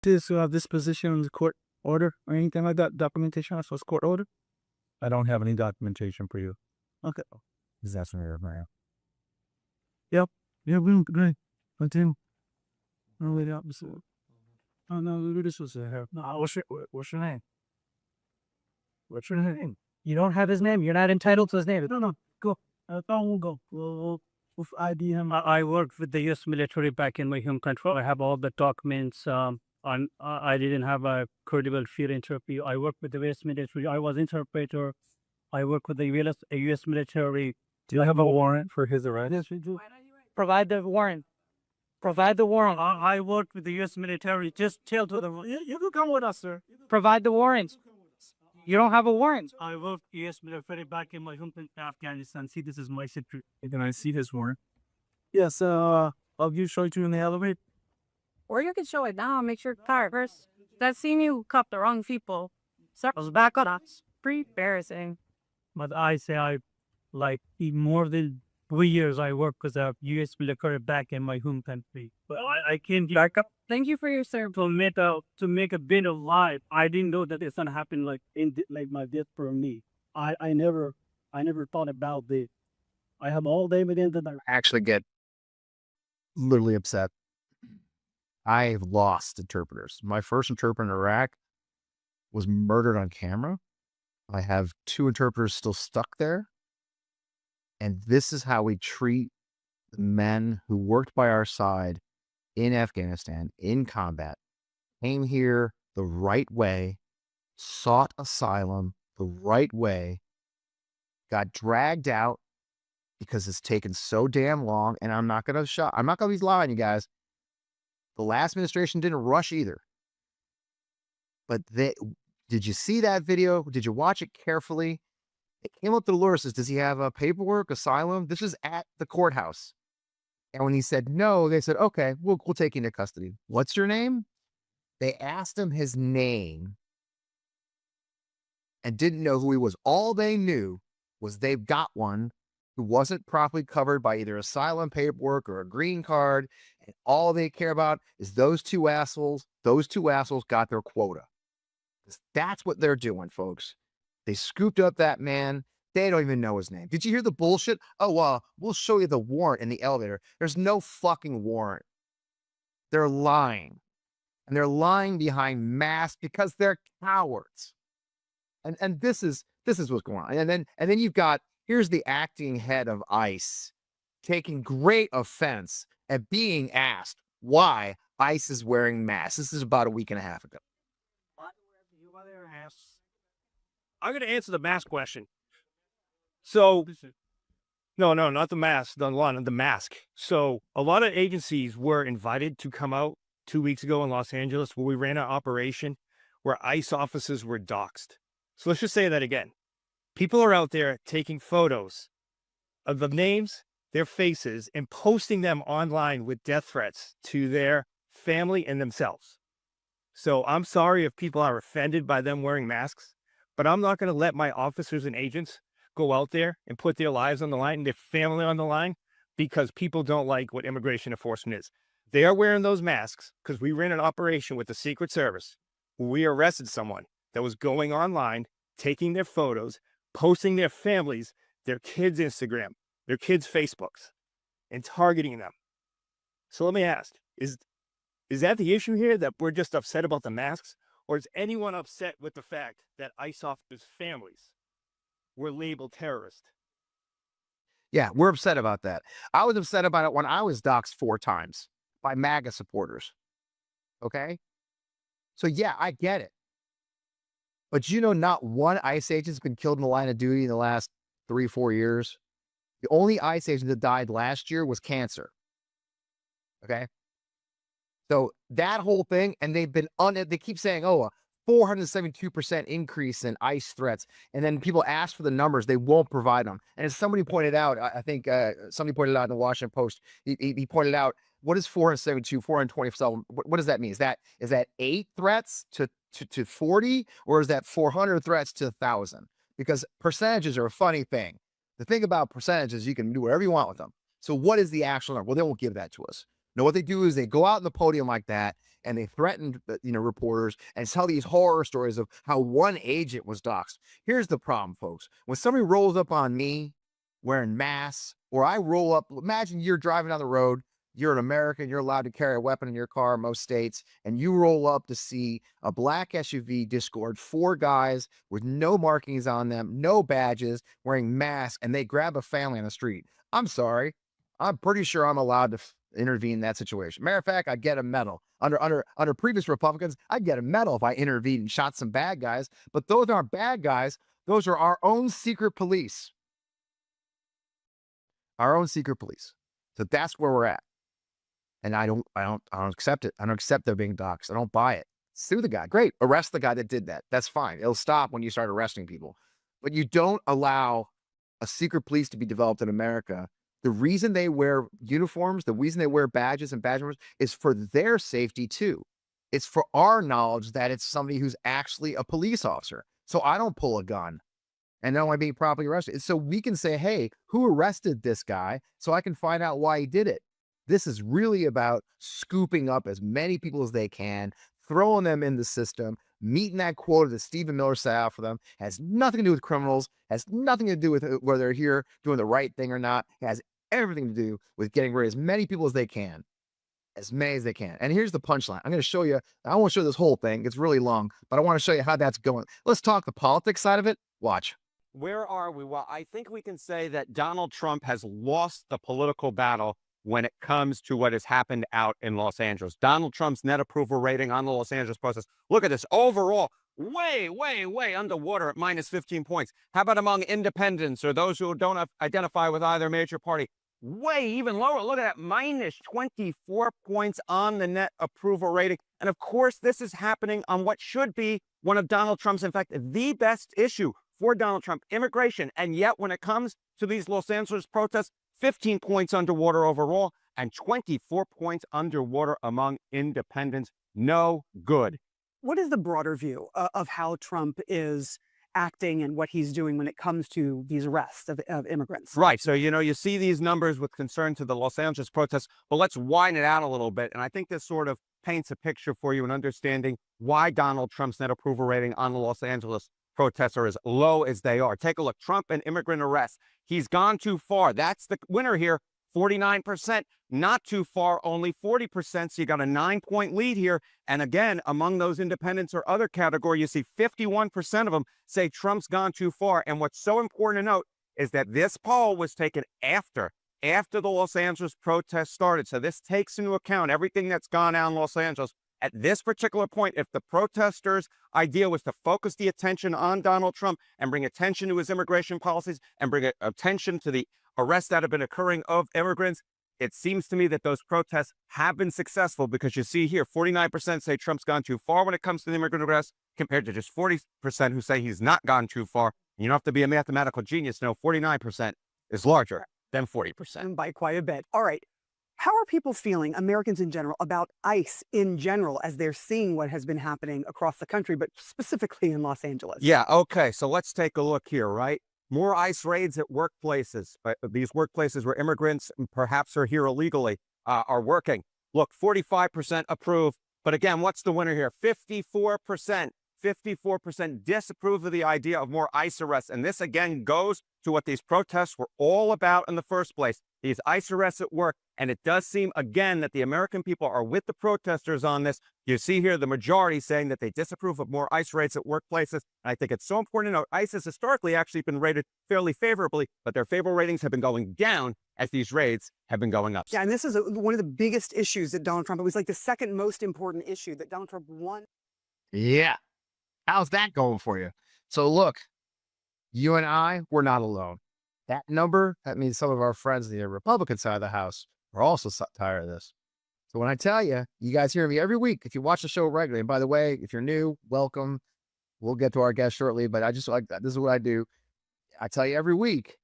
this position in the court order or anything like that? Documentation as was court order? I don't have any documentation for you. Okay. Is that from right? Yep. Yeah, we're great. Continue. No, wait, opposite. Oh no, this was here. No, what's your name? What's your name? You don't have his name. You're not entitled to his name. No, go. I thought we'll go. We'll ID him. I worked with the U.S. military back in my home country. I have all the documents. I didn't have a credible fear interview. I worked with the U.S. military. I was interpreter. I work with the U.S. military. Do you have a warrant for his arrest? Yes, we do. Provide the warrant. Provide the warrant. I worked with the U.S. military. Just tell to them. You can come with us, sir. Provide the warrant. You don't have a warrant. I worked U.S. military back in my home country, Afghanistan. See, this is my situation. Can I see his warrant? Yes, I'll show it to you in the elevator. Or you can show it now. Make sure car first. That seen you cup the wrong people. Circles back up. That's pretty embarrassing. But I say more than 3 years I work with the U.S. military back in my home country. But I came back up Thank you for your service. to make a bit of life. I didn't know that it's gonna happen like my death for me. I never thought about this. I have all the evidence that I actually get literally upset. I've lost interpreters. My first interpreter in Iraq was murdered on camera. I have 2 interpreters still stuck there. And this is how we treat the men who worked by our side in Afghanistan, in combat, came here the right way, sought asylum the right way, got dragged out because it's taken so damn long. And I'm not going to be lying, you guys. The last administration didn't rush either. But did you see that video? Did you watch it carefully? It came up to the lawyer, says, does he have a paperwork, asylum? This is at the courthouse. And when he said no, they said, okay, we'll take you into custody. What's your name? They asked him his name and didn't know who he was. All they knew was they've got one who wasn't properly covered by either asylum paperwork or a green card. And all they care about is those two assholes. Those 2 assholes got their quota. That's what they're doing, folks. They scooped up that man. They don't even know his name. Did you hear the bullshit? Oh, we'll show you the warrant in the elevator. There's no fucking warrant. They're lying. And they're lying behind masks because they're cowards. And this is what's going on. And then you've got, here's the acting head of ICE taking great offense at being asked why ICE is wearing masks. This is about a week and a half ago. I'm going to answer the mask question. So, no, not the mask, the mask. So a lot of agencies were invited to come out 2 weeks ago in Los Angeles where we ran an operation where ICE officers were doxxed. So let's just say that again. People are out there taking photos of the names, their faces, and posting them online with death threats to their family and themselves. So I'm sorry if people are offended by them wearing masks, but I'm not going to let my officers and agents go out there and put their lives on the line and their family on the line because people don't like what immigration enforcement is. They are wearing those masks because we ran an operation with the Secret Service where we arrested someone that was going online, taking their photos, posting their families, their kids' Instagram, their kids' Facebooks, and targeting them. So let me ask, is that the issue here, that we're just upset about the masks? Or is anyone upset with the fact that ICE officers' families were labeled terrorists? Yeah, we're upset about that. I was upset about it when I was doxxed 4 times by MAGA supporters. Okay? So yeah, I get it. But not one ICE agent's been killed in the line of duty in the last 3-4 years. The only ICE agent that died last year was cancer. Okay? So that whole thing, and they've been they keep saying, a 472% increase in ICE threats. And then people ask for the numbers, they won't provide them. And as somebody pointed out, I think somebody pointed out in the Washington Post, he pointed out, what is 472, 427? What does that mean? Is that 8 threats to 40, or is that 400 threats to 1,000? Because percentages are a funny thing. The thing about percentages, you can do whatever you want with them. So what is the actual number? Well, they won't give that to us. No, what they do is they go out on the podium like that, and they threatened, reporters and tell these horror stories of how one agent was doxxed. Here's the problem, folks. When somebody rolls up on me wearing masks, or I roll up, imagine you're driving down the road, you're an American, you're allowed to carry a weapon in your car in most states, and you roll up to see a black SUV disgorge 4 guys with no markings on them, no badges, wearing masks, and they grab a family on the street. I'm sorry. I'm pretty sure I'm allowed to intervene in that situation. Matter of fact, I'd get a medal. Under previous Republicans, I'd get a medal if I intervened and shot some bad guys. But those aren't bad guys. Those are our own secret police. Our own secret police. So that's where we're at. And I don't accept it. I don't accept they're being doxxed. I don't buy it. Sue the guy. Great. Arrest the guy that did that. That's fine. It'll stop when you start arresting people. But you don't allow a secret police to be developed in America. The reason they wear uniforms, the reason they wear badges and badge numbers is for their safety too. It's for our knowledge that it's somebody who's actually a police officer. So I don't pull a gun and know I'm being properly arrested. So we can say, hey, who arrested this guy? So I can find out why he did it. This is really about scooping up as many people as they can, throwing them in the system, meeting that quota that Stephen Miller set out for them. Has nothing to do with criminals, has nothing to do with whether they're here doing the right thing or not. It has everything to do with getting rid of as many people as they can. As many as they can. And here's the punchline. I'm going to show you. I won't show this whole thing. It's really long, but I want to show you how that's going. Let's talk the politics side of it. Watch. Where are we? Well, I think we can say that Donald Trump has lost the political battle when it comes to what has happened out in Los Angeles. Donald Trump's net approval rating on the Los Angeles process. Look at this. Overall, way, way, way underwater at minus 15 points. How about among independents or those who don't identify with either major party? Way even lower. Look at that, minus 24 points on the net approval rating. And of course, this is happening on what should be one of Donald Trump's, in fact, the best issue for Donald Trump, immigration. And yet when it comes to these Los Angeles protests, 15 points underwater overall and 24 points underwater among independents. No good. What is the broader view of how Trump is acting and what he's doing when it comes to these arrests of immigrants? Right. So, you see these numbers with concern to the Los Angeles protests, but let's widen it out a little bit. And I think this sort of paints a picture for you in understanding why Donald Trump's net approval rating on the Los Angeles protests are as low as they are. Take a look. Trump and immigrant arrests. He's gone too far. That's the winner here. 49%. Not too far, only 40%. So you got a 9-point lead here. And again, among those independents or other category, you see 51% of them say Trump's gone too far. And what's so important to note is that this poll was taken after the Los Angeles protests started. So this takes into account everything that's gone on in Los Angeles. At this particular point, if the protesters' idea was to focus the attention on Donald Trump and bring attention to his immigration policies and bring attention to the arrests that have been occurring of immigrants, it seems to me that those protests have been successful because you see here, 49% say Trump's gone too far when it comes to the immigrant arrests compared to just 40% who say he's not gone too far. You don't have to be a mathematical genius to know 49% is larger than 40%. And by quite a bit. All right. How are people feeling, Americans in general, about ICE in general as they're seeing what has been happening across the country, but specifically in Los Angeles? Yeah, okay, so let's take a look here, right? More ICE raids at workplaces. These workplaces where immigrants perhaps are here illegally are working. Look, 45% approve. But again, what's the winner here? 54%. 54% disapprove of the idea of more ICE arrests. And this again goes to what these protests were all about in the first place. These ICE arrests at work. And it does seem again that the American people are with the protesters on this. You see here the majority saying that they disapprove of more ICE raids at workplaces. And I think it's so important to note ICE has historically actually been rated fairly favorably, but their favorable ratings have been going down as these raids have been going up. Yeah, and this is one of the biggest issues that Donald Trump, it was like the second most important issue that Donald Trump won. Yeah. How's that going for you? So look, you and I, we're not alone. That number, that means some of our friends on the Republican side of the house are also tired of this. So when I tell you, you guys hear me every week, if you watch the show regularly, and by the way, if you're new, welcome. We'll get to our guest shortly, but I just like that. This is what I do. I tell you every week,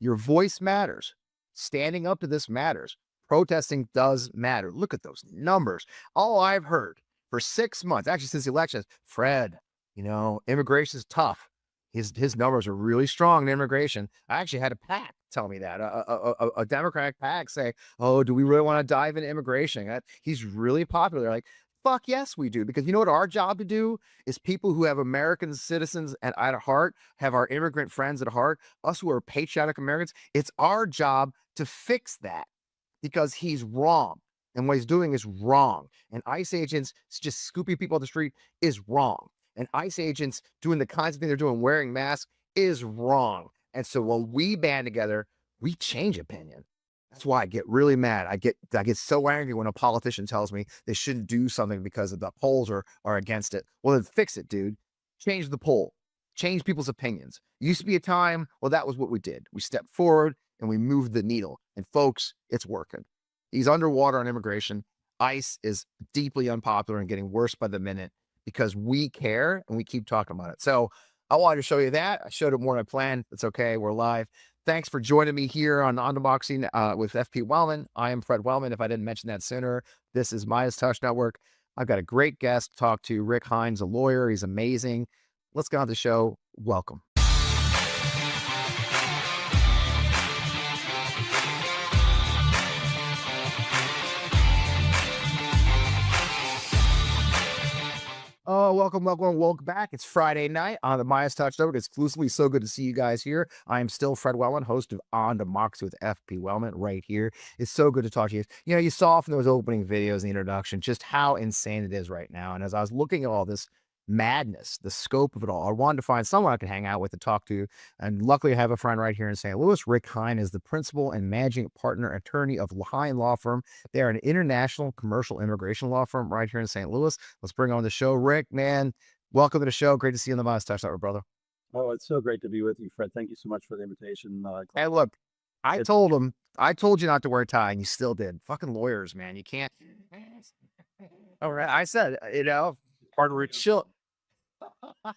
your voice matters. Standing up to this matters. Protesting does matter. Look at those numbers. All I've heard for 6 months, actually since the election, is Fred, immigration is tough. His numbers are really strong in immigration. I actually had a PAC tell me that, a Democratic PAC say, oh, do we really want to dive into immigration? He's really popular. Like, fuck yes, we do. Because you know what our job to do is people who have American citizens at heart, have our immigrant friends at heart, us who are patriotic Americans, it's our job to fix that because he's wrong. And what he's doing is wrong. And ICE agents just scooping people on the street is wrong. And ICE agents doing the kinds of things they're doing, wearing masks, is wrong. And so when we band together, we change opinion. That's why I get really mad. I get so angry when a politician tells me they shouldn't do something because the polls are against it. Well, then fix it, dude. Change the poll. Change people's opinions. It used to be a time, well, that was what we did. We stepped forward and we moved the needle. And folks, it's working. He's underwater on immigration. ICE is deeply unpopular and getting worse by the minute because we care and we keep talking about it. So I wanted to show you that. I showed it more than I planned. It's okay. We're live. Thanks for joining me here on Unboxing with FP Wellman. I am Fred Wellman. If I didn't mention that sooner, this is Midas Touch Network. I've got a great guest to talk to, Rick Hines, a lawyer. He's amazing. Let's get on the show. Welcome. Oh, welcome back. It's Friday night on the Midas Touch Network. Exclusively, so good to see you guys here. I am still Fred Wellman, host of On Democracy with FP Wellman right here. It's so good to talk to you. You know, you saw from those opening videos, the introduction, just how insane it is right now. And as I was looking at all this madness, the scope of it all, I wanted to find someone I could hang out with and talk to. And luckily, I have a friend right here in St. Louis. Rick Hine is the principal and managing partner attorney of Hine Law Firm. They are an international commercial immigration law firm right here in St. Louis. Let's bring on the show. Rick, man, welcome to the show. Great to see you on the Midas Touch Network, brother. Oh, it's so great to be with you, Fred. Thank you so much for the invitation. Hey, look, I told you not to wear a tie, and you still did. Fucking lawyers, man. You can't. All right. I said, you know, part of chill.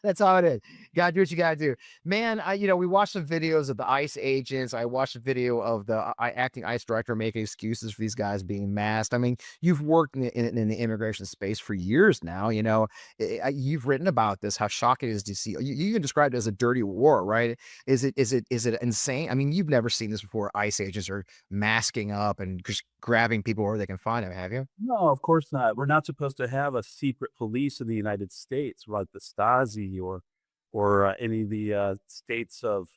That's how it is. You gotta do what you gotta do, man. We watched some videos of the ICE agents. I watched a video of the acting ICE director making excuses for these guys being masked. I mean, you've worked in the immigration space for years now. You know, you've written about this. How shocking it is to see. You even described it as a dirty war, right? Is it insane? I mean, you've never seen this before. ICE agents are masking up and just grabbing people where they can find them. Have you? No, of course not. We're not supposed to have a secret police in the United States, like the Stasi or any of the states of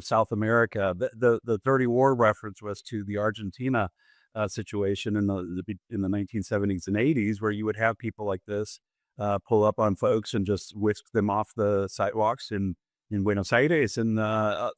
South America. The dirty war reference was to the Argentina situation in the 1970s and 80s, where you would have people like this pull up on folks and just whisk them off the sidewalks in Buenos Aires, and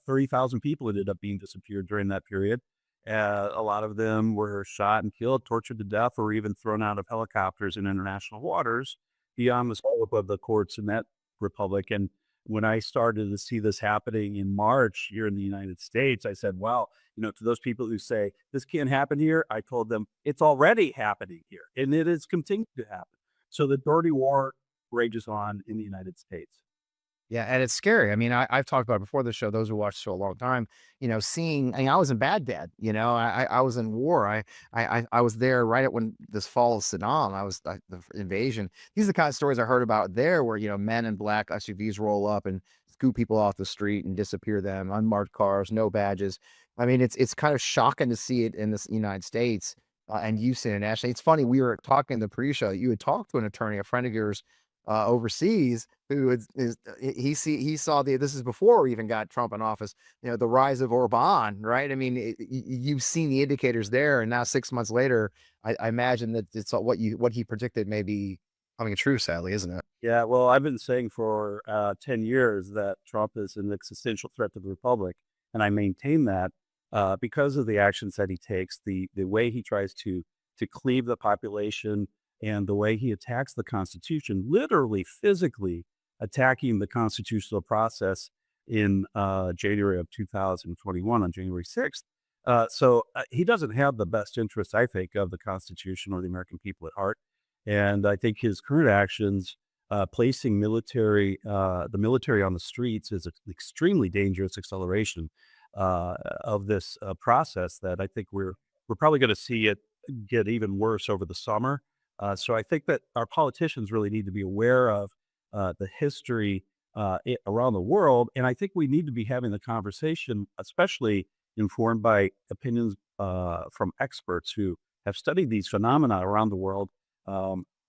30,000 people ended up being disappeared during that period. A lot of them were shot and killed, tortured to death, or even thrown out of helicopters in international waters beyond the scope of the courts in that republic. And when I started to see this happening in March here in the United States, I said, well, to those people who say this can't happen here, I told them it's already happening here, and it is continuing to happen. So the dirty war rages on in the United States. Yeah, and it's scary. I mean, I've talked about it before the show, those who watched the show a long time, I was in Baghdad, I was in war. I was there right at when this fall of Saddam, the invasion. These are the kind of stories I heard about there where, men in black SUVs roll up and scoop people off the street and disappear them, unmarked cars, no badges. I mean, it's kind of shocking to see it in the United States and you've seen it internationally. It's funny, we were talking in the pre-show, you had talked to an attorney, a friend of yours, overseas, who he saw this is before we even got Trump in office, the rise of Orban, right? I mean, you've seen the indicators there, and now 6 months later, I imagine that it's what he predicted may be coming true, sadly, isn't it? Yeah, well, I've been saying for 10 years that Trump is an existential threat to the republic, and I maintain that because of the actions that he takes, the way he tries to cleave the population, and the way he attacks the Constitution, literally physically attacking the constitutional process in January of 2021 on January 6th. So he doesn't have the best interest, I think, of the Constitution or the American people at heart. And I think his current actions, placing the military on the streets, is an extremely dangerous acceleration of this process that I think we're probably going to see it get even worse over the summer. So I think that our politicians really need to be aware of the history around the world. And I think we need to be having the conversation, especially informed by opinions from experts who have studied these phenomena around the world.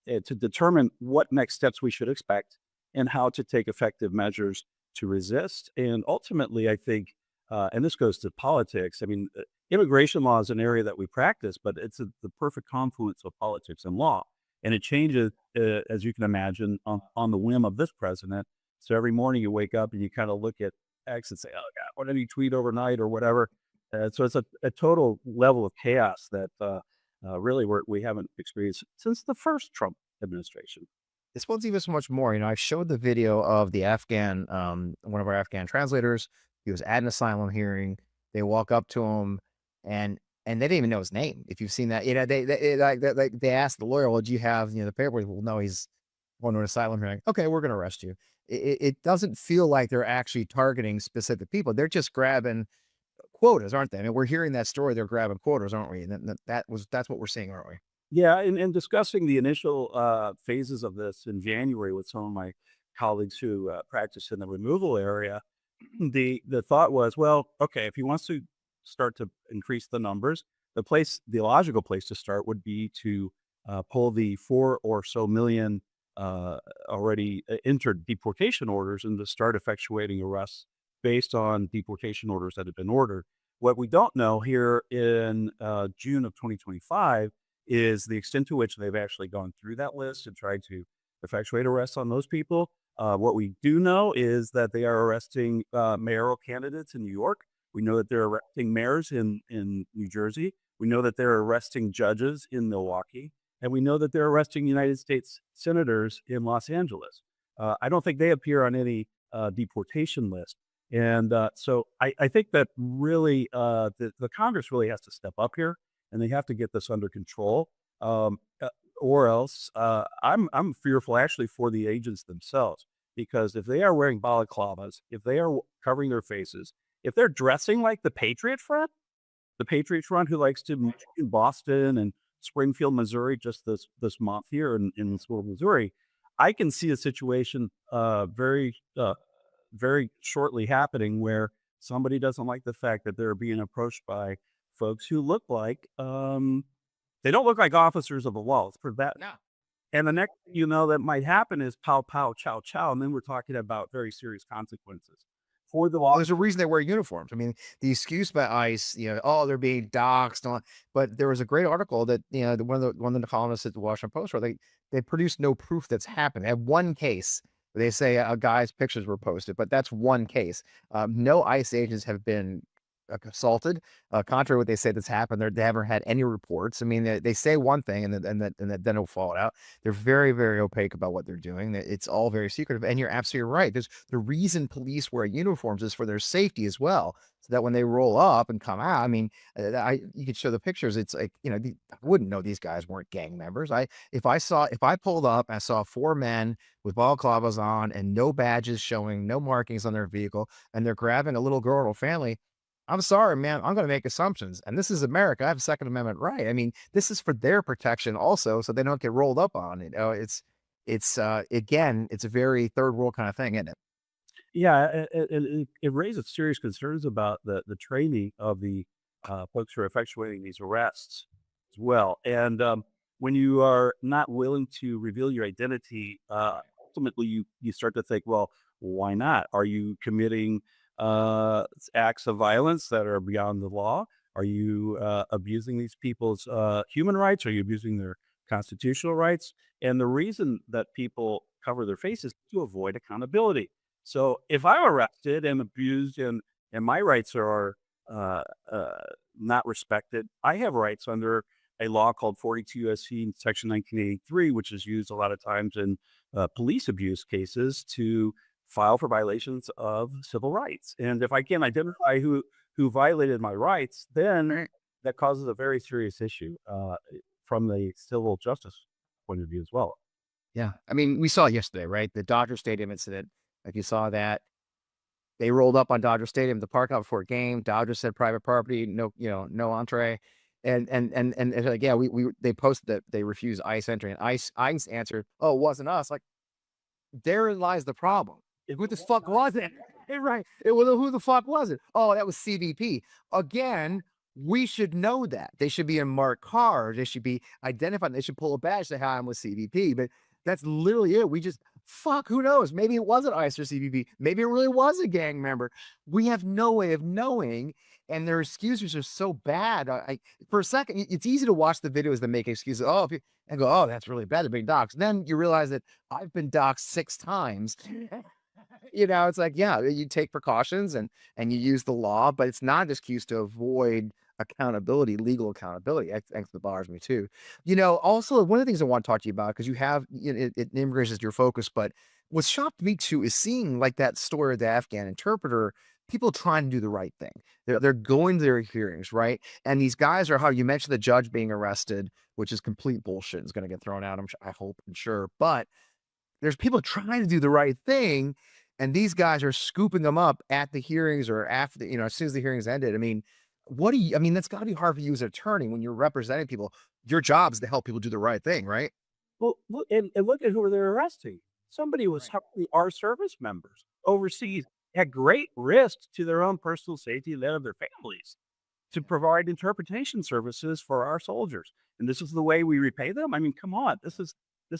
to determine what next steps we should expect and how to take effective measures to resist. And ultimately, I think, and this goes to politics. I mean, immigration law is an area that we practice, but it's the perfect confluence of politics and law. And it changes, as you can imagine, on the whim of this president. So every morning you wake up and you kind of look at X and say, oh, God, what did he tweet overnight or whatever? So it's a total level of chaos that really we haven't experienced since the first Trump administration. This one's even so much more. You know, I showed the video of the Afghan, one of our Afghan translators. He was at an asylum hearing. They walk up to him, and they didn't even know his name. If you've seen that, you know, they asked the lawyer, "Well, do you have the paperwork?" Well, no, he's going to an asylum hearing. Okay, we're going to arrest you. It doesn't feel like they're actually targeting specific people. They're just grabbing quotas, aren't they? I mean, we're hearing that story. They're grabbing quotas, aren't we? And that's what we're seeing, aren't we? Yeah, and discussing the initial phases of this in January with some of my colleagues who practice in the removal area, the thought was, well, okay, if he wants to start to increase the numbers, the logical place to start would be to pull the 4 or so million already entered deportation orders and to start effectuating arrests based on deportation orders that have been ordered. What we don't know here in June of 2025 is the extent to which they've actually gone through that list and tried to effectuate arrests on those people. What we do know is that they are arresting mayoral candidates in New York. We know that they're arresting mayors in New Jersey. We know that they're arresting judges in Milwaukee. And we know that they're arresting United States senators in Los Angeles. I don't think they appear on any deportation list. And so I think that really the Congress really has to step up here, and they have to get this under control, or else I'm fearful actually for the agents themselves, because if they are wearing balaclavas, if they are covering their faces, if they're dressing like the Patriot Front who likes to meet in Boston and Springfield, Missouri, just this month here in School, Missouri, I can see a situation very shortly happening where somebody doesn't like the fact that they're being approached by folks who look like they don't look like officers of the law. Let's put that. No. And the next thing you know that might happen is pow pow chow chow, and then we're talking about very serious consequences for the law. Well, there's a reason they wear uniforms. I mean, the excuse by ICE, oh, they're being doxxed. But there was a great article that, one of the columnists at the Washington Post, where they produced no proof that's happened. They had one case where they say a guy's pictures were posted, but that's one case. No ICE agents have been assaulted. Contrary to what they say that's happened, they haven't had any reports. I mean, they say one thing and then it'll fall out. They're very, very opaque about what they're doing. It's all very secretive. And you're absolutely right. There's the reason police wear uniforms is for their safety as well, so that when they roll up and come out, I mean, you could show the pictures. It's like, I wouldn't know these guys weren't gang members. If I pulled up and I saw 4 men with balaclavas on and no badges showing, no markings on their vehicle, and they're grabbing a little girl or family, I'm sorry, man. I'm going to make assumptions. And this is America. I have a Second Amendment right. I mean, this is for their protection also, so they don't get rolled up on. Again, it's a very third world kind of thing, isn't it? Yeah, it raises serious concerns about the training of the folks who are effectuating these arrests as well. And when you are not willing to reveal your identity, ultimately you start to think, well, why not? Are you committing acts of violence that are beyond the law? Are you abusing these people's human rights? Are you abusing their constitutional rights? And the reason that people cover their faces is to avoid accountability. So if I'm arrested and abused and my rights are not respected, I have rights under a law called 42 U.S.C. Section 1983, which is used a lot of times in police abuse cases to file for violations of civil rights. And if I can't identify who violated my rights, then that causes a very serious issue from the civil justice point of view as well. Yeah. I mean, we saw it yesterday, right? The Dodger Stadium incident. If you saw that, they rolled up on Dodger Stadium, the park out before a game. Dodgers said private property, no entree. And like, yeah, they posted that they refused ICE entry, and ICE answered, oh, it wasn't us. Like, therein lies the problem. Who the fuck was it? Right. Who the fuck was it? Oh, that was CBP. Again, We should know that. They should be in marked cars. They should be identified. They should pull a badge, say, hi, I'm with CBP. But that's literally it. We just, fuck, who knows? Maybe it wasn't ICE or CBP. Maybe it really was a gang member. We have no way of knowing. And their excuses are so bad. For a second, it's easy to watch the videos that make excuses. Oh, and go, oh, that's really bad. They're being doxxed. Then you realize that I've been doxxed 6 times. It's like, yeah, you take precautions and you use the law, but it's not an excuse to avoid accountability, legal accountability. Thanks the bars me too. Also one of the things I want to talk to you about, because you have immigration is your focus, but what shocked me too is seeing like that story of the Afghan interpreter, people trying to do the right thing. They're going to their hearings, right? And these guys are, how you mentioned the judge being arrested, which is complete bullshit, is going to get thrown out. I hope and sure, but there's people trying to do the right thing, and these guys are scooping them up at the hearings or after, as soon as the hearings ended. I mean, that's got to be hard for you as an attorney when you're representing people. Your job is to help people do the right thing, right? Well, look and look at who they're arresting. Somebody was helping our service members overseas at great risk to their own personal safety and that of their families to provide interpretation services for our soldiers. And this is the way we repay them. I mean, come on, this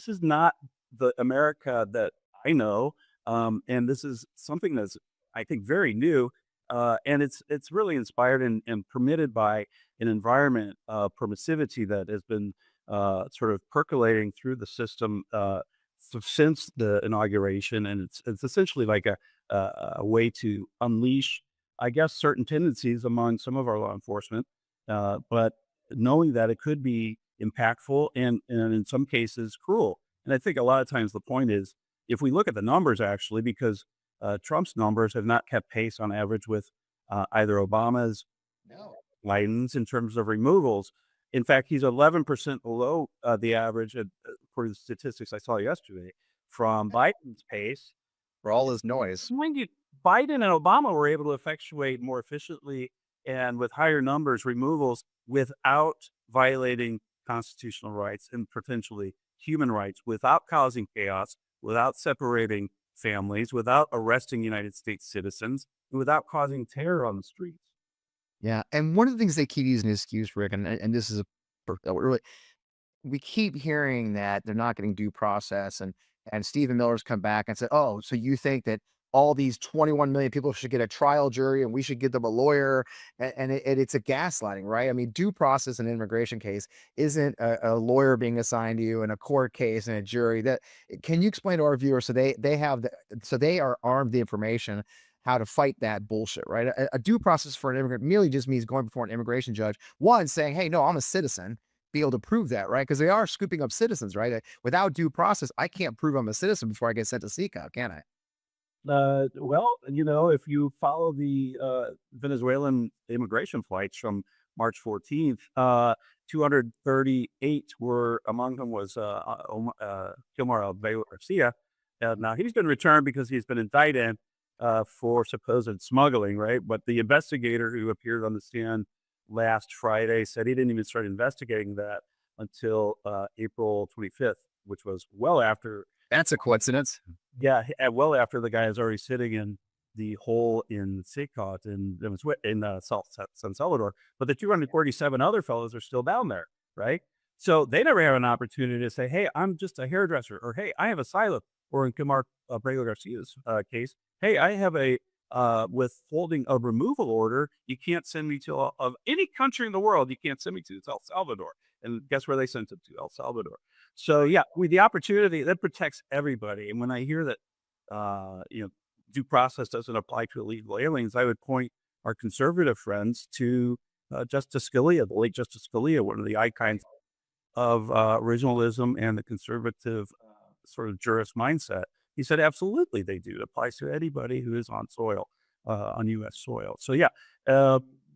is not the America that I know. And this is something that's, I think, very new. And it's really inspired and permitted by an environment permissivity that has been sort of percolating through the system since the inauguration, and it's essentially like a way to unleash, I guess, certain tendencies among some of our law enforcement, but knowing that it could be impactful and in some cases cruel. And I think a lot of times the point is, if we look at the numbers actually, because Trump's numbers have not kept pace on average with either Obama's, Biden's in terms of removals. In fact, he's 11% below the average, according to the statistics I saw yesterday, from Biden's pace. For all his noise. Mind you, Biden and Obama were able to effectuate more efficiently and with higher numbers removals without violating constitutional rights and potentially human rights, without causing chaos, without separating families, without arresting United States citizens, and without causing terror on the streets. Yeah, and one of the things they keep using as excuse, Rick, and this is really, we keep hearing that they're not getting due process, and Stephen Miller's come back and said, "Oh, so you think that all these 21 million people should get a trial jury, and we should give them a lawyer?" And it's a gaslighting, right? I mean, due process in an immigration case isn't a lawyer being assigned to you in a court case and a jury. Can you explain to our viewers, so they are armed with the information how to fight that bullshit, right? A due process for an immigrant merely just means going before an immigration judge, one, saying, hey, no, I'm a citizen, be able to prove that, right? Because they are scooping up citizens, right? Without due process, I can't prove I'm a citizen before I get sent to CECA, can I? Well, if you follow the Venezuelan immigration flights from March 14th, 238 were, among them was Gilmar Alvaro Garcia. Now, he's been returned because he's been indicted for supposed smuggling, right? But the investigator who appeared on the stand last Friday said he didn't even start investigating that until April 25th, which was well after. That's a coincidence. Yeah, well after the guy is already sitting in the hole in Secot in San Salvador. But the 247 other fellows are still down there, right? So they never have an opportunity to say, hey, I'm just a hairdresser, or hey, I have asylum, or in Gilmar Abrego Garcia's case, hey, I have a withholding a removal order. You can't send me to of any country in the world. You can't send me to. It's El Salvador. And guess where they sent him to? El Salvador. So yeah, with the opportunity that protects everybody. And when I hear that, due process doesn't apply to illegal aliens, I would point our conservative friends to Justice Scalia, the late Justice Scalia, one of the icons of originalism and the conservative sort of jurist mindset. He said, absolutely, they do. It applies to anybody who is on soil, on U.S. soil. So yeah,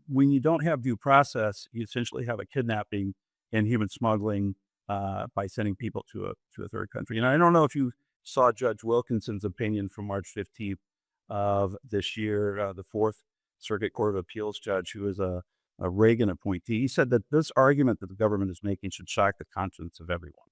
when you don't have due process, you essentially have a kidnapping and human smuggling by sending people to a third country. And I don't know if you saw Judge Wilkinson's opinion from March 15th of this year, the Fourth Circuit Court of Appeals judge, who is a Reagan appointee. He said that this argument that the government is making should shock the conscience of everyone.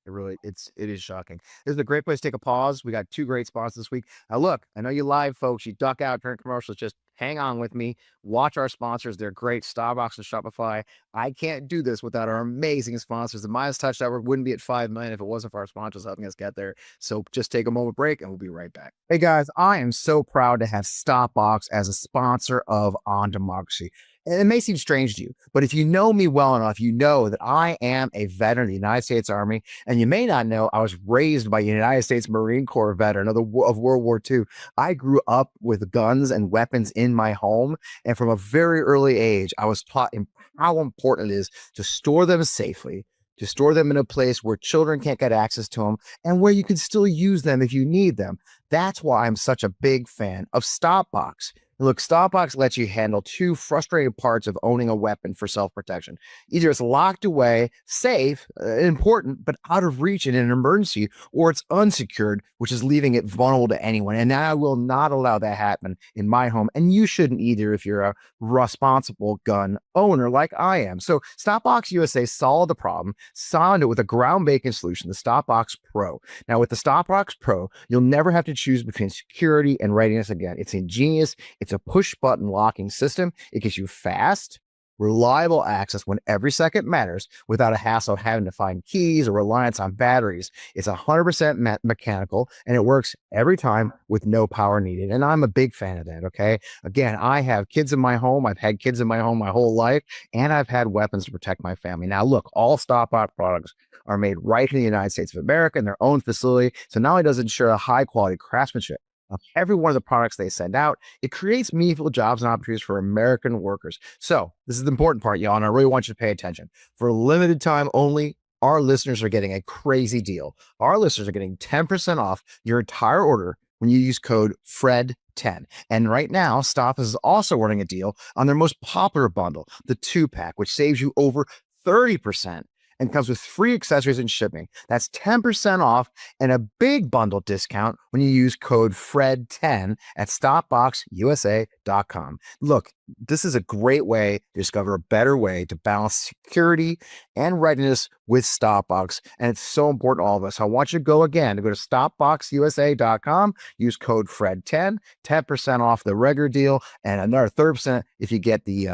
It is shocking. This is a great place to take a pause. We got 2 great sponsors this week. Now, look, I know you live folks, you duck out during commercials. Just hang on with me. Watch our sponsors. They're great. Starbucks and Shopify. I can't do this without our amazing sponsors. The Midas Touch Network wouldn't be at 5 million if it wasn't for our sponsors helping us get there. So just take a moment break and we'll be right back. Hey guys, I am so proud to have Stopbox as a sponsor of On Democracy. And it may seem strange to you, but if you know me well enough, you know that I am a veteran of the United States Army. And you may not know, I was raised by a United States Marine Corps veteran of World War II. I grew up with guns and weapons in my home. And from a very early age, I was taught how important it is to store them safely, to store them in a place where children can't get access to them and where you can still use them if you need them. That's why I'm such a big fan of Stopbox. Look, Stopbox lets you handle 2 frustrating parts of owning a weapon for self-protection. Either it's locked away, safe, important, but out of reach in an emergency, or it's unsecured, which is leaving it vulnerable to anyone. And I will not allow that happen in my home. And you shouldn't either if you're a responsible gun owner like I am. So Stopbox USA solved the problem, solved it with a groundbreaking solution, the Stopbox Pro. Now, with the Stopbox Pro, you'll never have to choose between security and readiness again. It's ingenious. It's a push-button locking system. It gives you fast, reliable access when every second matters without a hassle of having to find keys or reliance on batteries. It's 100% mechanical, and it works every time with no power needed. And I'm a big fan of that, okay? Again, I have kids in my home. I've had kids in my home my whole life, and I've had weapons to protect my family. Now, look, all Stopbox products are made right in the United States of America in their own facility. So not only does it ensure a high-quality craftsmanship of every one of the products they send out, it creates meaningful jobs and opportunities for American workers. So this is the important part, y'all, and I really want you to pay attention. For a limited time only, our listeners are getting a crazy deal. Our listeners are getting 10% off your entire order when you use code FRED10. And right now, Stop is also running a deal on their most popular bundle, the 2-pack, which saves you over 30% and comes with free accessories and shipping. That's 10% off and a big bundle discount when you use code FRED10 at StopboxUSA.com. Look, this is a great way to discover a better way to balance security and readiness with Stopbox. And it's so important to all of us. So I want you to go again, to go to StopboxUSA.com, use code FRED10, 10% off the regular deal, and another 30% if you get the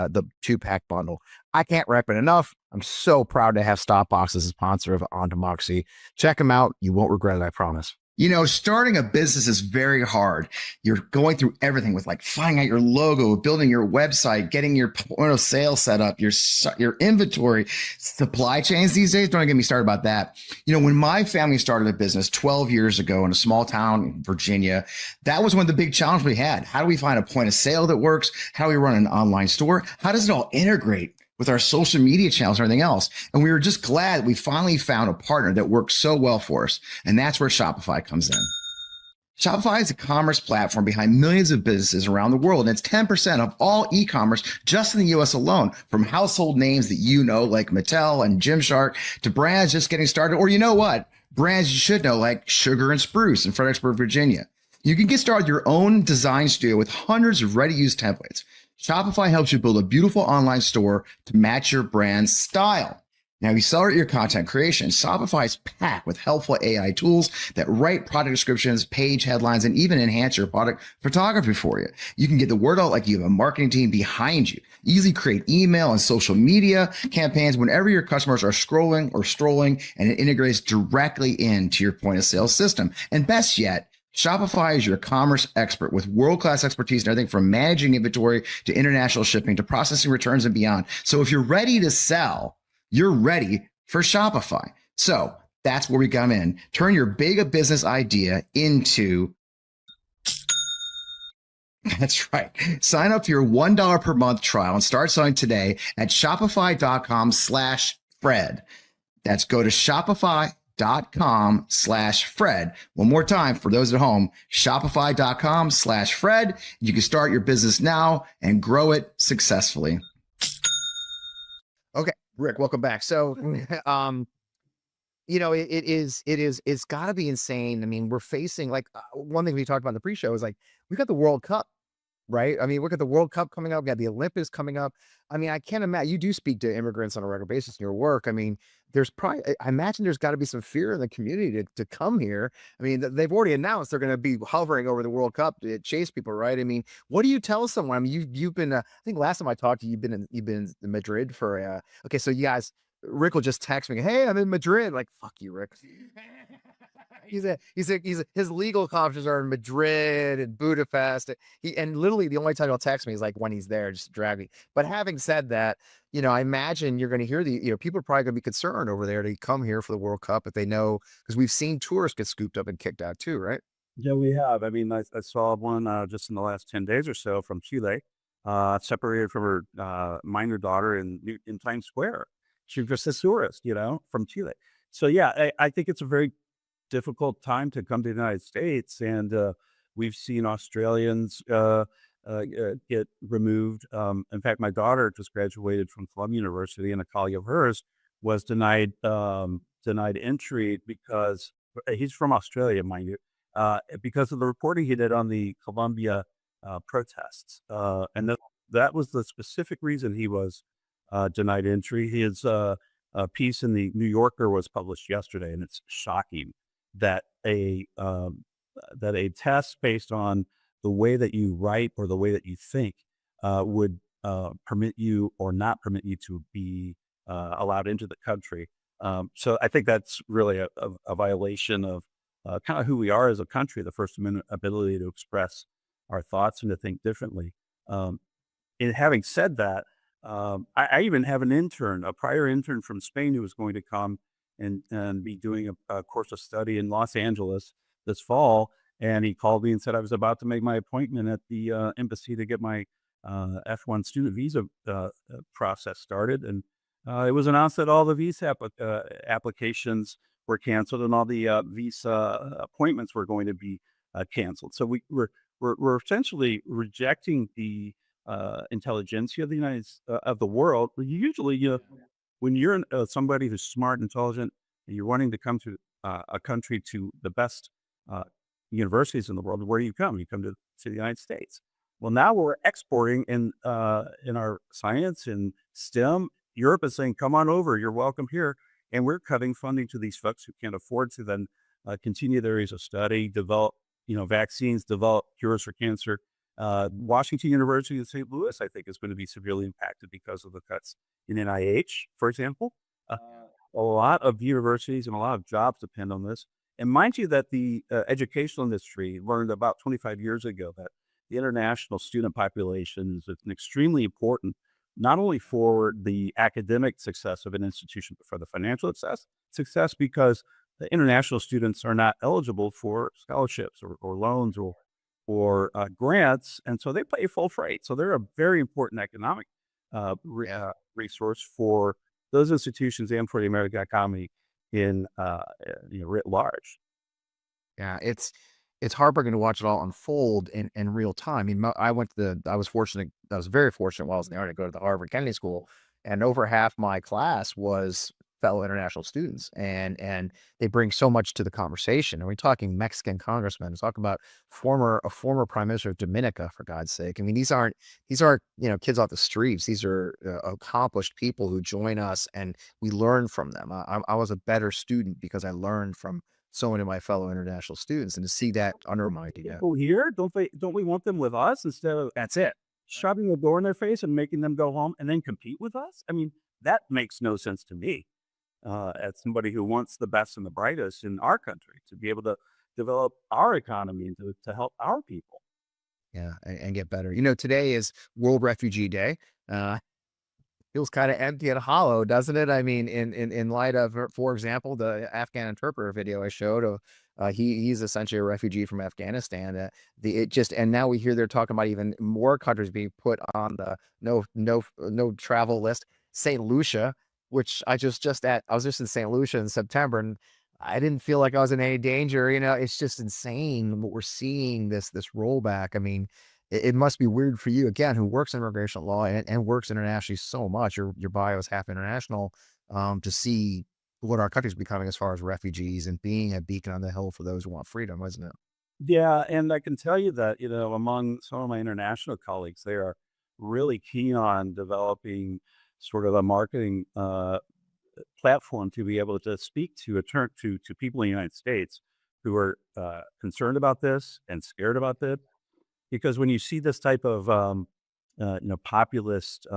2-pack bundle. I can't rep it enough. I'm so proud to have Stopbox as a sponsor of On Democracy. Check them out. You won't regret it, I promise. You know, starting a business is very hard. You're going through everything with like finding out your logo, building your website, getting your point of sale set up, your inventory, supply chains these days. Don't get me started about that. You know, when my family started a business 12 years ago in a small town in Virginia, that was one of the big challenges we had. How do we find a point of sale that works? How do we run an online store? How does it all integrate with our social media channels and everything else? And we were just glad we finally found a partner that works so well for us. And that's where Shopify comes in. Shopify is a commerce platform behind millions of businesses around the world, and it's 10% of all e-commerce just in the US alone, from household names that you know like Mattel and Gymshark to brands just getting started, or you know what, brands you should know like Sugar and Spruce in Fredericksburg, Virginia. You can get started with your own design studio with hundreds of ready-to-use templates. Shopify helps you build a beautiful online store to match your brand's style. Now, you accelerate your content creation. Shopify is packed with helpful AI tools that write product descriptions, page headlines, and even enhance your product photography for you. You can get the word out like you have a marketing team behind you. Easily create email and social media campaigns whenever your customers are scrolling or strolling, and it integrates directly into your point of sale system. And best yet, Shopify is your commerce expert with world-class expertise in everything from managing inventory to international shipping to processing returns and beyond. So if you're ready to sell, you're ready for Shopify. So that's where we come in. Turn your big business idea into... That's right. Sign up for your $1 per month trial and start selling today at shopify.com/Fred. That's go to shopify.com/Fred. One more time for those at home, shopify.com/Fred. You can start your business now and grow it successfully. Okay, Rick, welcome back. So, you know, it's gotta be insane. I mean, we're facing like one thing we talked about in the pre-show is like, we got the World Cup right? I mean, look at the World Cup coming up. We got the Olympics coming up. I mean, I can't imagine. You do speak to immigrants on a regular basis in your work. I mean, there's probably, I imagine there's got to be some fear in the community to come here. I mean, they've already announced they're going to be hovering over the World Cup to chase people, right? I mean, what do you tell someone? I mean, you've been, I think last time I talked to you, you've been in Madrid for, okay, so you guys, Rick will just text me, "Hey, I'm in Madrid." Like, fuck you, Rick. His legal conferences are in Madrid and Budapest. And literally the only time he'll text me is like when he's there, just to drag me. But having said that, I imagine you're going to hear people are probably going to be concerned over there to come here for the World Cup if they know, because we've seen tourists get scooped up and kicked out too, right? Yeah, we have. I mean, I saw one just in the last 10 days or so from Chile, separated from her minor daughter in Times Square. She was just a tourist, from Chile. So yeah, I think it's a very difficult time to come to the United States, and we've seen Australians get removed. In fact, my daughter just graduated from Columbia University, and a colleague of hers was denied entry because he's from Australia, mind you, because of the reporting he did on the Columbia protests, and that was the specific reason he was denied entry. His piece in the New Yorker was published yesterday, and it's shocking that a test based on the way that you write or the way that you think would permit you or not permit you to be allowed into the country. So I think that's really a violation of kind of who we are as a country, the First Amendment ability to express our thoughts and to think differently. And having said that, I even have an intern, a prior intern from Spain, who was going to come and be doing a course of study in Los Angeles this fall. And he called me and said I was about to make my appointment at the embassy to get my F1 student visa process started. And it was announced that all the visa applications were canceled and all the visa appointments were going to be canceled. So we're essentially rejecting the intelligentsia of of the world. Usually, when you're somebody who's smart, intelligent, and you're wanting to come to a country to the best universities in the world, where do you come? You come to the United States. Well, now we're exporting in our science and STEM. Europe is saying, "Come on over, you're welcome here," and we're cutting funding to these folks who can't afford to then continue their areas of study, develop vaccines, develop cures for cancer. Washington University in St. Louis, I think, is going to be severely impacted because of the cuts in NIH, for example. A lot of universities and a lot of jobs depend on this. And mind you that the educational industry learned about 25 years ago that the international student population is extremely important, not only for the academic success of an institution, but for the financial success, because the international students are not eligible for scholarships or loans or grants, and so they pay full freight. So they're a very important economic resource for those institutions and for the American economy in writ large. Yeah, it's heartbreaking to watch it all unfold in real time. I mean, I was very fortunate while I was in the Army to go to the Harvard Kennedy School, and over half my class was fellow international students, and they bring so much to the conversation. And we're talking Mexican congressmen, talking about a former prime minister of Dominica, for God's sake. I mean, these aren't kids off the streets. These are accomplished people who join us, and we learn from them. I was a better student because I learned from so many of my fellow international students, and to see that undermined, People here, don't we want them with us instead of that's it, shoving the door in their face and making them go home and then compete with us? I mean, that makes no sense to me. As somebody who wants the best and the brightest in our country to be able to develop our economy and to help our people. yeah, and get better. Today is World Refugee Day. Feels kind of empty and hollow, doesn't it? I mean, in light of, for example, the Afghan interpreter video I showed, he's essentially a refugee from Afghanistan. And now we hear they're talking about even more countries being put on the no travel list. St. Lucia, which I was just in St. Lucia in September, and I didn't feel like I was in any danger. It's just insane what we're seeing, this rollback. I mean, it must be weird for you, again, who works in immigration law and works internationally so much. Your bio is half international, to see what our country's becoming as far as refugees and being a beacon on the hill for those who want freedom, isn't it? Yeah, and I can tell you that, among some of my international colleagues, they are really keen on developing sort of a marketing platform to be able to speak to to people in the United States who are concerned about this and scared about this. Because when you see this type of populist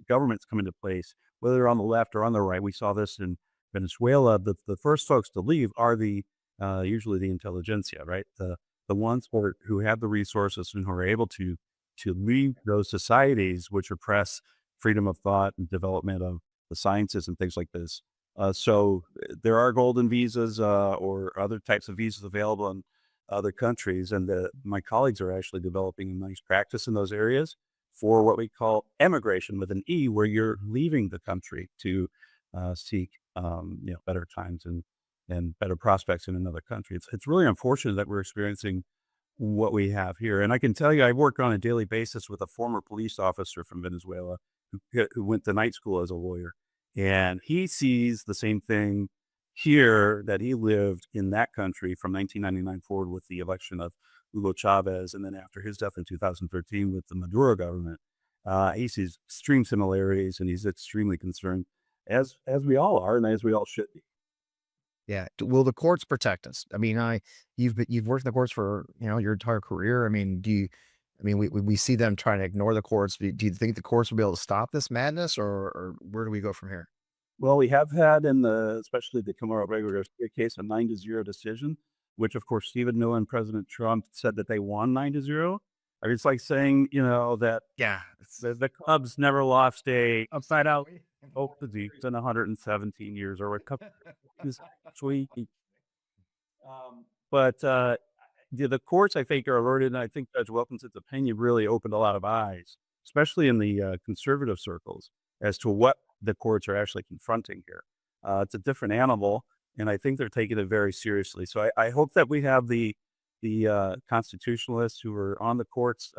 governments come into place, whether they're on the left or on the right, we saw this in Venezuela. The first folks to leave are the usually the intelligentsia, right? The ones who have the resources and who are able to leave those societies which oppress freedom of thought and development of the sciences and things like this. So there are golden visas or other types of visas available in other countries, and my colleagues are actually developing a nice practice in those areas for what we call emigration with an E, where you're leaving the country to seek better times and better prospects in another country. It's really unfortunate that we're experiencing what we have here. And I can tell you, I work on a daily basis with a former police officer from Venezuela who went to night school as a lawyer. And he sees the same thing here that he lived in that country from 1999 forward with the election of Hugo Chavez. And then after his death in 2013 with the Maduro government, he sees extreme similarities and he's extremely concerned, as we all are and as we all should be. Yeah. Will the courts protect us? I mean, you've worked in the courts for, your entire career. I mean, we see them trying to ignore the courts. Do you think the courts will be able to stop this madness, or where do we go from here? Well, we have had especially the Camaro Garcia case, a 9-0 decision, which of course Stephen Miller and President Trump said that they won 9-0. I mean, it's like saying, that Yeah. the Cubs never lost a upside out Oakland in 117 years, or what Cubs is sweet. But the courts, I think, are alerted, and I think Judge Wilkinson's opinion really opened a lot of eyes, especially in the conservative circles, as to what the courts are actually confronting here. It's a different animal, and I think they're taking it very seriously. So I hope that we have the constitutionalists who are on the courts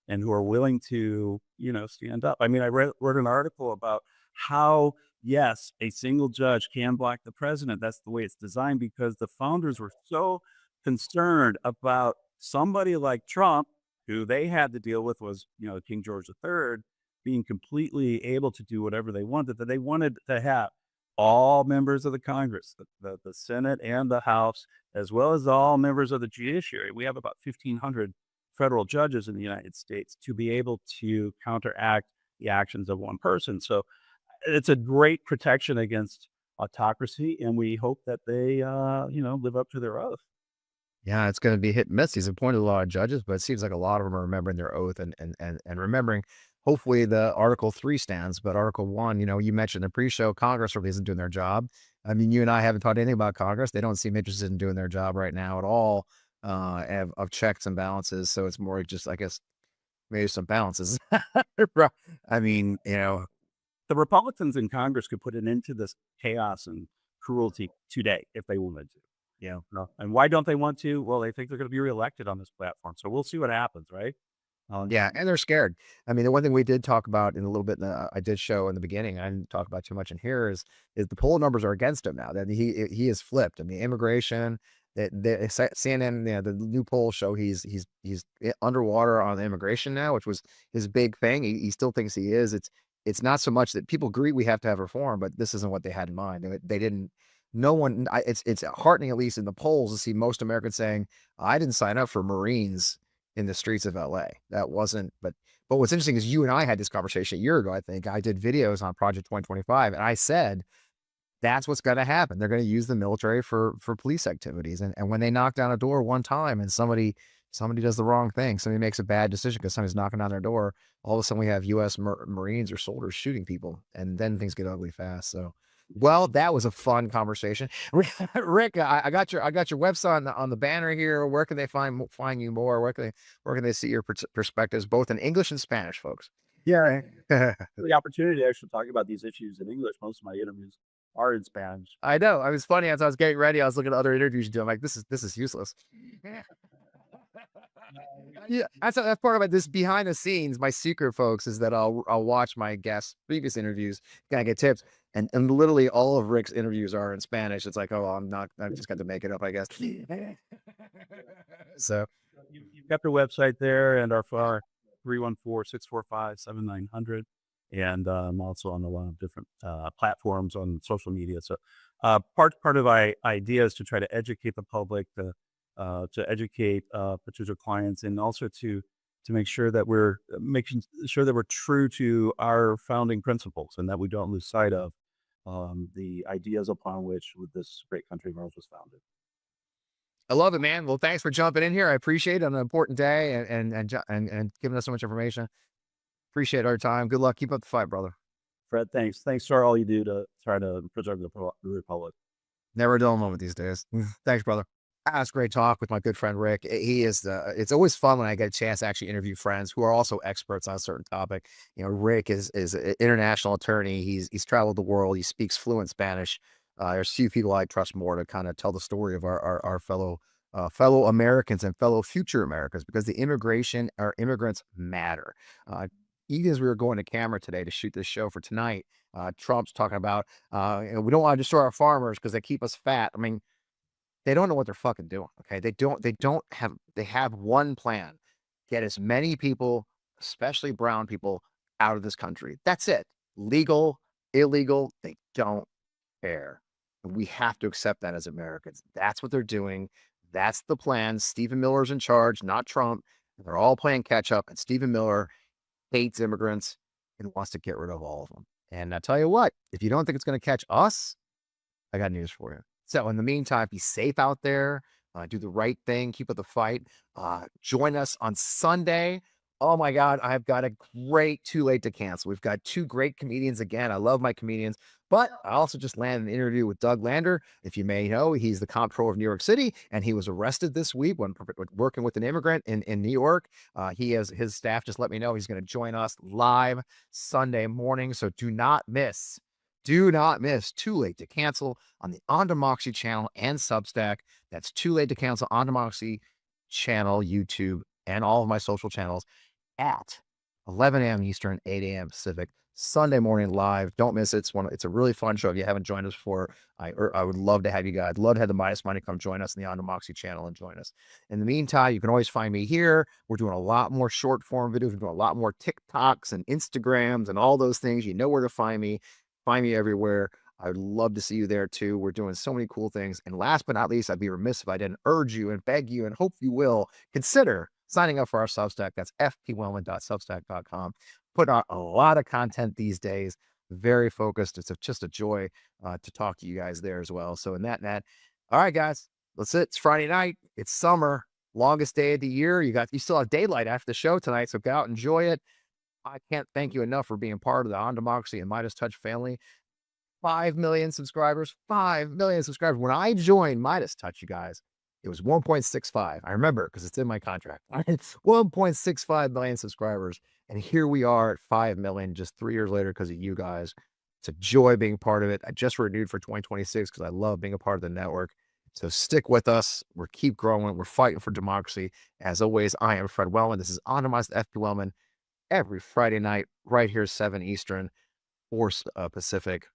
and who are willing to, stand up. I mean, I wrote an article about how, yes, a single judge can block the president. That's the way it's designed, because the founders were so concerned about somebody like Trump, who they had to deal with was, King George III, being completely able to do whatever they wanted, that they wanted to have all members of the Congress, the Senate and the House, as well as all members of the judiciary. We have about 1,500 federal judges in the United States to be able to counteract the actions of one person. So it's a great protection against autocracy, and we hope that they, live up to their oath. Yeah, it's going to be hit and miss. He's appointed a lot of judges, but it seems like a lot of them are remembering their oath and remembering. Hopefully, the Article 3 stands, but Article 1, you mentioned the pre-show, Congress really isn't doing their job. I mean, you and I haven't talked anything about Congress. They don't seem interested in doing their job right now at all, of checks and balances. So it's more just, I guess, maybe some balances. I mean, The Republicans in Congress could put an end to this chaos and cruelty today if they wanted to. And why don't they want to? Well, they think they're going to be reelected on this platform. So we'll see what happens, right? yeah, and they're scared. I mean, the one thing we did talk about in a little bit, I did show in the beginning, I didn't talk about too much in here, is the poll numbers are against him now. That he has flipped. I mean, immigration. CNN, the new polls show he's underwater on immigration now, which was his big thing. He still thinks he is. It's not so much that people agree we have to have reform, but this isn't what they had in mind. They didn't. No one. It's heartening, at least in the polls, to see most Americans saying, "I didn't sign up for Marines in the streets of LA." That wasn't. But what's interesting is you and I had this conversation a year ago. I think I did videos on Project 2025, and I said that's what's going to happen. They're going to use the military for police activities. And when they knock down a door one time and somebody does the wrong thing, somebody makes a bad decision because somebody's knocking on their door, all of a sudden we have U.S. Marines or soldiers shooting people, and then things get ugly fast. So, well, that was a fun conversation. Rick, I got your website on the banner here. Where can they find you more? Where can they see your perspectives, both in English and Spanish, folks? Yeah. The opportunity to actually talk about these issues in English. Most of my interviews are in Spanish. I know. It was funny as I was getting ready. I was looking at other interviews you do. I'm like, this is useless. Yeah, that's part about this behind the scenes. My secret, folks, is that I'll watch my guests' previous interviews, kind of get tips, and literally all of Rick's interviews are in Spanish. It's like, oh, I just got to make it up, I guess. So Kept our website there and our phone 314-645-7900. And I'm also on a lot of different platforms on social media. So part of my idea is to try to educate the public, to educate potential clients, and also to make sure that we're making sure that we're true to our founding principles and that we don't lose sight of the ideas upon which this great country of ours was founded. I love it, man. Well, thanks for jumping in here. I appreciate it on an important day and giving us so much information. Appreciate our time. Good luck. Keep up the fight, brother. Fred, thanks. Thanks for all you do to try to preserve the Republic. Never a dull moment these days. Thanks, brother. That's great talk with my good friend Rick. He is it's always fun when I get a chance to actually interview friends who are also experts on a certain topic. You know, Rick is an international attorney. He's traveled the world. He speaks fluent Spanish. There's few people I trust more to kind of tell the story of our fellow Americans and fellow future Americans, because the our immigrants matter. Even as we were going to camera today to shoot this show for tonight, Trump's talking about we don't want to destroy our farmers because they keep us fat. I mean, they don't know what they're fucking doing. Okay. They have one plan: get as many people, especially brown people, out of this country. That's it. Legal, illegal, they don't care. And we have to accept that as Americans. That's what they're doing. That's the plan. Stephen Miller's in charge, not Trump. They're all playing catch up, and Stephen Miller hates immigrants and wants to get rid of all of them. And I tell you what, if you don't think it's going to catch us, I got news for you. So in the meantime, be safe out there, do the right thing, keep up the fight. Join us on Sunday. Oh my God, I've got a great Too Late to Cancel. We've got two great comedians again. I love my comedians, but I also just landed an interview with Doug Lander. If you may know, he's the comptroller of New York City, and he was arrested this week when working with an immigrant in New York. His staff just let me know he's going to join us live Sunday morning. So do not miss Too Late to Cancel on the On Demoxy channel and Substack. That's Too Late to Cancel on Demoxy channel, YouTube, and all of my social channels at 11 a.m. Eastern, 8 a.m. Pacific, Sunday morning live. Don't miss it. It's a really fun show. If you haven't joined us before, I would love to have you guys. Love to have the Minus Money come join us in the On Demoxy channel and join us. In the meantime, you can always find me here. We're doing a lot more short form videos. We're doing a lot more TikToks and Instagrams and all those things. You know where to find me. Find me everywhere. I would love to see you there too. We're doing so many cool things. And last but not least, I'd be remiss if I didn't urge you and beg you and hope you will consider signing up for our Substack. That's fpwellman.substack.com. Put out a lot of content these days. Very focused. It's just a joy to talk to you guys there as well. So in that, all right, guys, that's it. It's Friday night. It's summer. Longest day of the year. You still have daylight after the show tonight. So go out, enjoy it. I can't thank you enough for being part of the On Demoxy and Midas Touch family. 5 million subscribers. 5 million subscribers. When I joined Midas Touch, you guys, it was 1.65. I remember because it's in my contract. It's 1.65 million subscribers. And here we are at 5 million just 3 years later because of you guys. It's a joy being part of it. I just renewed for 2026 because I love being a part of the network. So stick with us. We're keep growing. We're fighting for democracy. As always, I am Fred Wellman. This is Anonymous FP Wellman every Friday night right here, 7 Eastern, 4 Pacific.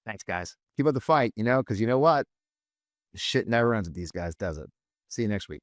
Thanks, guys. Keep up the fight, because you know what? The shit never ends with these guys, does it? See you next week.